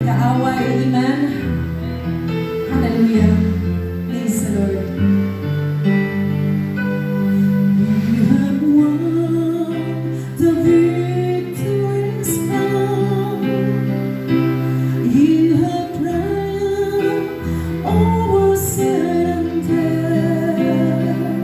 Kaaway, amen. Hallelujah. Praise the Lord. You have won the victory's crown. You have triumphed over sin and death.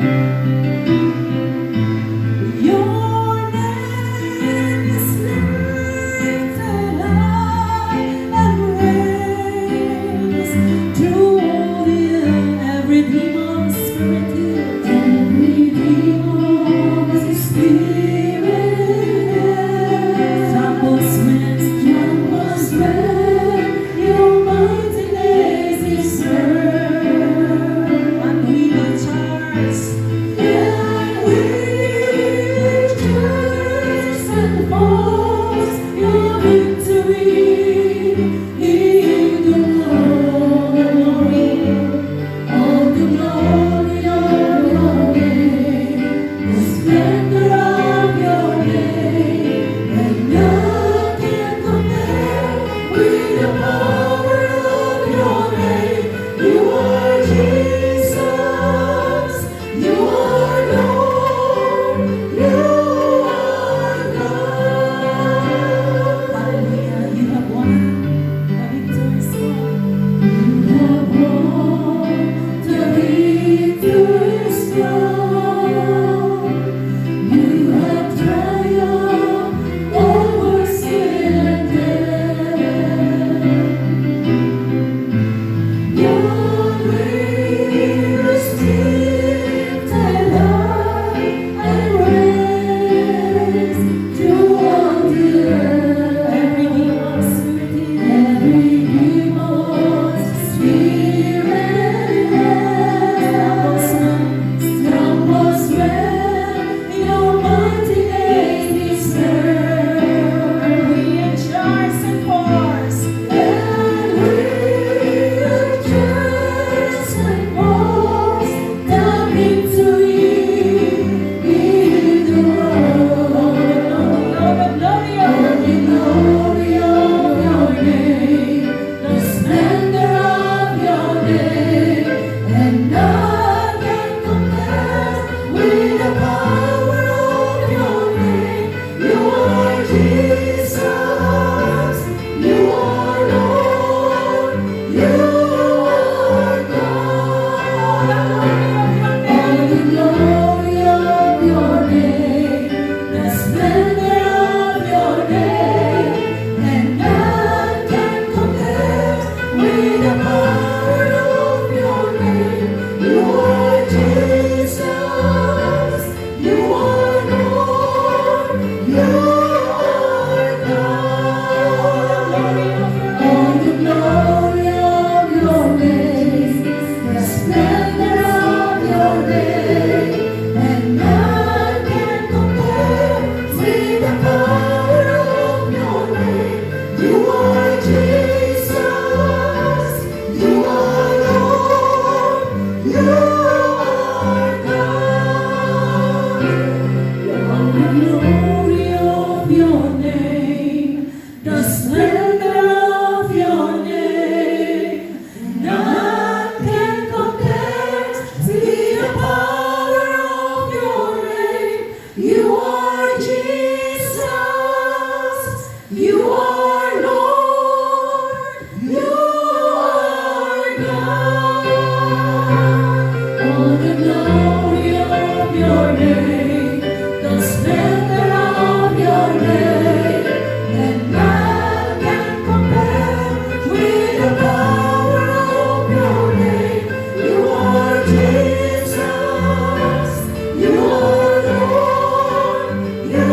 Your name is lifted high and raised to all the earth. Every demon spirit is, every demon spirit trembles when your mighty name is heard. And we will charge. And we rejoice and boast your victory in the world. All the glory of your name, the splendor of your name, and none can compare with the power of your name. You are Jesus, you are Lord, you are God. Hallelujah, you have won the victory's crown. You have won the victory's crown. You have triumphed over sin and death. Your name is lifted high and raised to all the earth. Every demon spirit trembles when your mighty name is heard. We rejoice and boast. And we rejoice and boast the victory in the world. All the glory of your name, the splendor of your name, and none can compare with the power of your name. You are Jesus, you are Lord, you are God. All the glory of your name, the splendor of your name, and none can compare with the power of your name. You are Jesus, you are Lord, you are God. All the glory of your name, the splendor of your name, and none can compare with the power of your name. You are Jesus, you are Lord, you are God. All the glory of your name, the splendor of your name, none can compare with the power of your name. You are Jesus, you are Lord, you are God. All the glory of your name, the splendor of your name, and none can compare with the power of your name. You are Jesus, you are Lord, you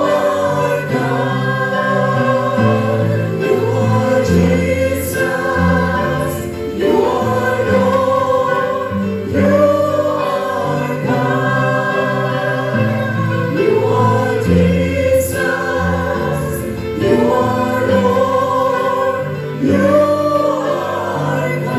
are God. You are Jesus, you are Lord, you are God. You are Jesus, you are Lord, you are God.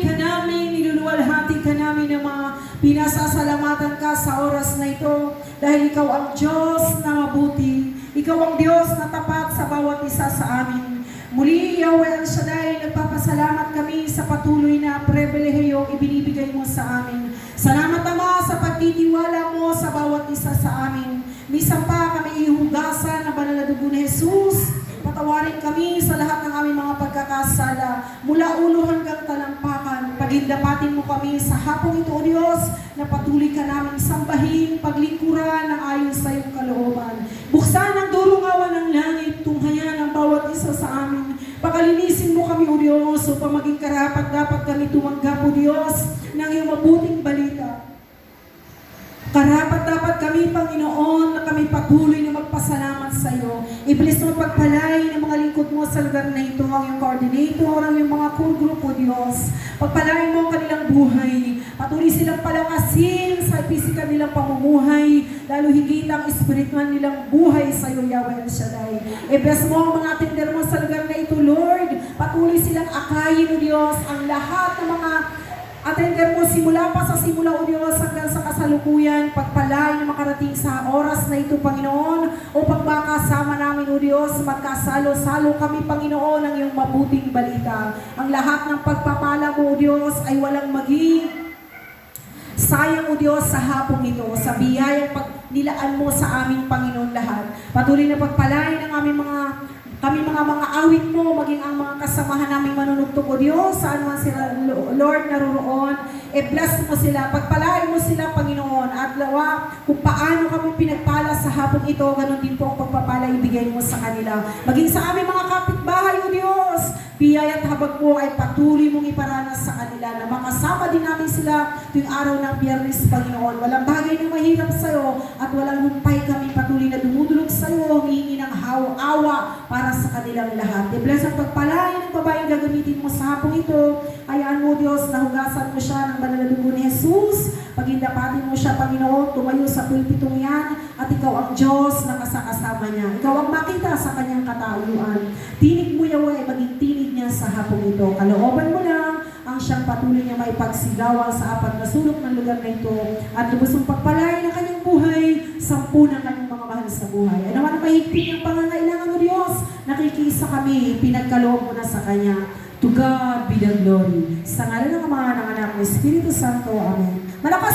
Pinupuri ka namin, niluluwalhati ka namin ng mga pinasasalamatan ka sa oras na ito dahil ikaw ang Diyos na mabuti. Ikaw ang Diyos na tapat sa bawat isa sa amin. Muli, Yahweh El Shaddai, nagpapasalamat kami sa patuloy na pribilehiyong ibinibigay mo sa amin. Salamat, Ama, sa pagtitiwala mo sa bawat isa sa amin. Minsan pa kami ihugasan ng banal na dugo ni Jesus. Patawarin kami sa lahat ng aming mga pagkakasala. Mula ulo hanggang talampakan, pagindapatin mo kami sa hapong ito, O Diyos, na patuloy ka namin sambahin, paglingkuran ng ayon sa iyong kalooban. Buksan ang durungawan ng langit, tunghayan ang bawat isa sa amin. Pakalinisin mo kami, O Diyos, upang maging karapat dapat kami tumanggap, O Diyos, ng iyong mabuting balita. Karapat dapat kami, Panginoon, na kami patuloy na magpasalamat sa iyo. Iblis mo pagpalay ng mga lingkod mo sa lugar na ito, ang iyong coordinator, ang iyong mga core group, O Diyos. Pagpalain mo ang kanilang buhay. Patuloy silang palakasin sa physical nilang pamumuhay, lalo higit ang espiritual nilang buhay sa iyo, Yahweh El Shaddai. I-bless mo ang mga tender mo sa lugar na ito, Lord. Patuloy silang akayin, O Diyos, ang lahat ng mga attender mo simula pa sa simula, O Diyos, hanggang sa kasalukuyan, pagpalay na makarating sa oras na ito, Panginoon, upang makasama namin, O Diyos, magkasalo-salo kami, Panginoon, ng iyong mabuting balita. Ang lahat ng pagpapala mo, O Diyos, ay walang maging sayang, O Diyos, sa hapong ito, sa biyayang pagnilaan mo sa aming Panginoon lahat. Patuloy na pagpalay ng aming mga awit mo, maging ang mga kasamahan naming manunugtog, O Diyos, saan man sila, Lord, naroroon. E-bless mo sila, pagpalain mo sila, Panginoon, at lawa kung paano kami pinagpala sa hapon ito, ganun din po ang pagpapala ibigay mo sa kanila. Maging sa aming mga kapitbahay, O Diyos, biyaya at habag mo ay patuloy mong iparanas sa kanila, na makasama din namin sila tuwing araw ng Biyernes, Panginoon. Walang bagay na mahirap sa iyo at walang humpay kami patuloy na dumudulog sa iyo, humingi ng awa para sa kanilang lahat. I-bless ang pagpalain ng babaeng gagamitin mo sa hapong ito. Hayaan mo, Diyos, na hugasan mo siya ng banal na dugo ni Jesus. Pagindapatin mo siya, Panginoon, tumayo sa pulpitong yan, at ikaw ang Diyos na kasama niya. Ikaw ang makita sa kanyang katayuan. Tinig mo, Yahweh, maging tinig niya sa hapong ito. Kalooban mo lang ang siyang patuloy niya may pagsigawan sa apat na sulok ng lugar na ito, at lubos ang pagpalain ng kanyang buhay, 10 ng kanyang mga mahal sa buhay. Ano man ang mahigpit ng pangangailangan, O Diyos, nakikisa kami, pinagkaloob mo na sa Kanya. To God be the glory. Sa ngalan ng Ama, ng Anak, ng Espiritu Santo. Amen. Malakas